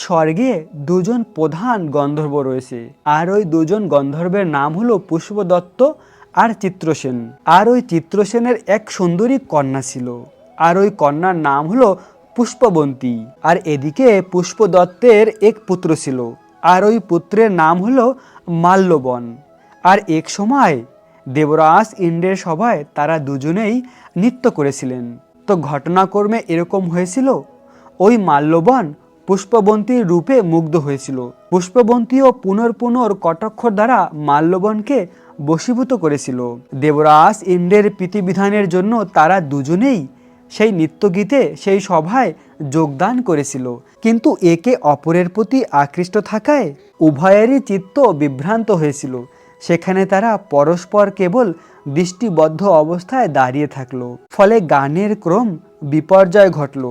স্বর্গে দুজন প্রধান গন্ধর্ব রয়েছে, আর ওই দুজন গন্ধর্বের নাম হলো পুষ্পদত্ত আর চিত্রসেন। আর ওই চিত্রসেনের এক সুন্দরী কন্যা ছিল, আর ওই কন্যার নাম হলো পুষ্পবন্তী। আর এদিকে পুষ্পদত্তের এক পুত্র ছিল, আর ওই পুত্রের নাম হলো মাল্যবন। আর এক সময় দেবরাজ ইন্দ্রের সভায় তারা দুজনেই নৃত্য করেছিলেন। তো ঘটনাক্রমে এরকম হয়েছিল, ওই মাল্যবন পুষ্পবন্তীর রূপে মুগ্ধ হয়েছিল। পুষ্পবন্তীও পুনর্ কটাক্ষর দ্বারা মাল্যবনকে বশীভূত করেছিল। দেবরাজ ইন্দ্রের প্রীতিবিধানের জন্য তারা দুজনেই সেই নৃত্যগীতে সেই সভায় যোগদান করেছিল, কিন্তু একে অপরের প্রতি আকৃষ্ট থাকায় উভয়েরই চিত্ত বিভ্রান্ত হয়েছিল। সেখানে তারা পরস্পর কেবল দৃষ্টিবদ্ধ অবস্থায় দাঁড়িয়ে থাকলো, ফলে গানের ক্রম বিপর্যয় ঘটল।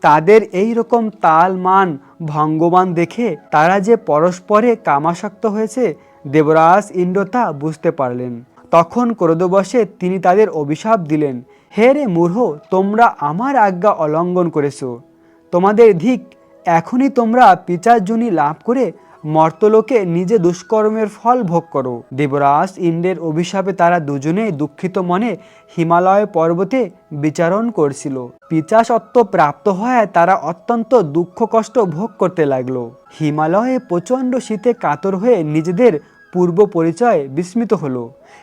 তাদের এই রকম তাল মান ভঙ্গমান দেখে তারা যে পরস্পরে কামাসক্ত হয়েছে, দেবরাজ ইন্দ্র তা বুঝতে পারলেন। তখন ক্রোধবশে তিনি তাদের অভিশাপ দিলেন, হে রে মূঢ়, তোমরা আমার আজ্ঞা অলঙ্ঘন করেছো, তোমাদের ধিক, এখনই তোমরা পিচাচযোনি লাভ করে মর্তলোকে নিজে দুষ্কর্মের ফল ভোগ করো। দেবরাজ ইন্দ্রের অভিশাপে তারা দুজনেই দুঃখিত মনে হিমালয় পর্বতে বিচরণ করছিল। পিচাসত্ব প্রাপ্ত হওয়ায় তারা অত্যন্ত দুঃখ কষ্ট ভোগ করতে লাগলো। হিমালয়ে প্রচণ্ড শীতে কাতর হয়ে নিজেদের পূর্ব পরিচয় বিস্মৃত হলো।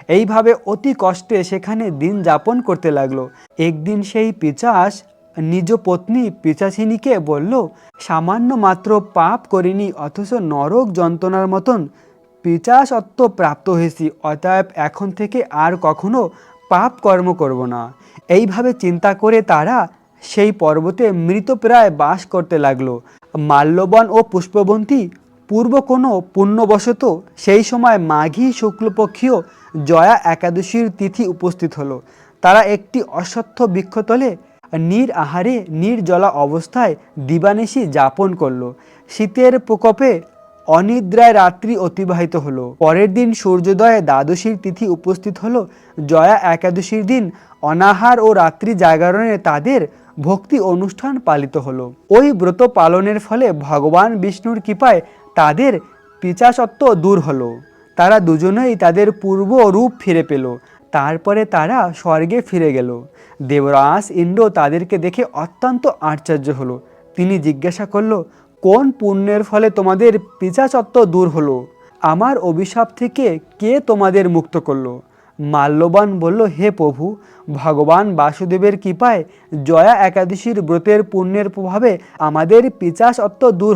এইভাবে অতি কষ্টে সেখানে দিন যাপন করতে লাগলো। একদিন সেই পিচাস নিজ পত্নী পিচাচিনীকে বলল, সামান্য মাত্র পাপ করিনি, অথচ নরক যন্ত্রণার মতন পিচাসত্ব প্রাপ্ত হয়েছি, অতএব এখন থেকে আর কখনো পাপ কর্ম করব না। এইভাবে চিন্তা করে তারা সেই পর্বতে মৃতপ্রায় বাস করতে লাগলো। মাল্যবন ও পুষ্পবন্তী পূর্ব কোনো পুণ্যবশত সেই সময় মাঘী শুক্লপক্ষীয় জয়া একাদশীর তিথি উপস্থিত হলো। তারা একটি অশ্বত্থ বৃক্ষতলে আহারে নির্জলা অবস্থায় দিবানিশি যাপন করলো। শীতের প্রকোপে অনিদ্রায় রাত্রি অতিবাহিত হলো। পরের দিন সূর্যোদয়ে দ্বাদশীর তিথি উপস্থিত হলো। জয়া একাদশীর দিন অনাহার ও রাত্রি জাগরণে তাদের ভক্তি অনুষ্ঠান পালিত হলো। ওই ব্রত পালনের ফলে ভগবান বিষ্ণুর কৃপায় তাদের পিচাসত্ব দূর হলো। তারা দুজনেই তাদের পূর্ব রূপ ফিরে পেল। তারপরে তারা স্বর্গে ফিরে গেল। দেবরাজ ইন্দ্র তাদেরকে দেখে অত্যন্ত আশ্চর্য হলো। তিনি জিজ্ঞাসা করল, কোন পুণ্যের ফলে তোমাদের পিচাসত্ব দূর হলো? আমার অভিশাপ থেকে কে তোমাদের মুক্ত করলো? মাল্যবান বলল, হে প্রভু, ভগবান বাসুদেবের কৃপায় জয়া একাদশীর ব্রতের পুণ্যের প্রভাবে আমাদের পিচাসত্ব দূর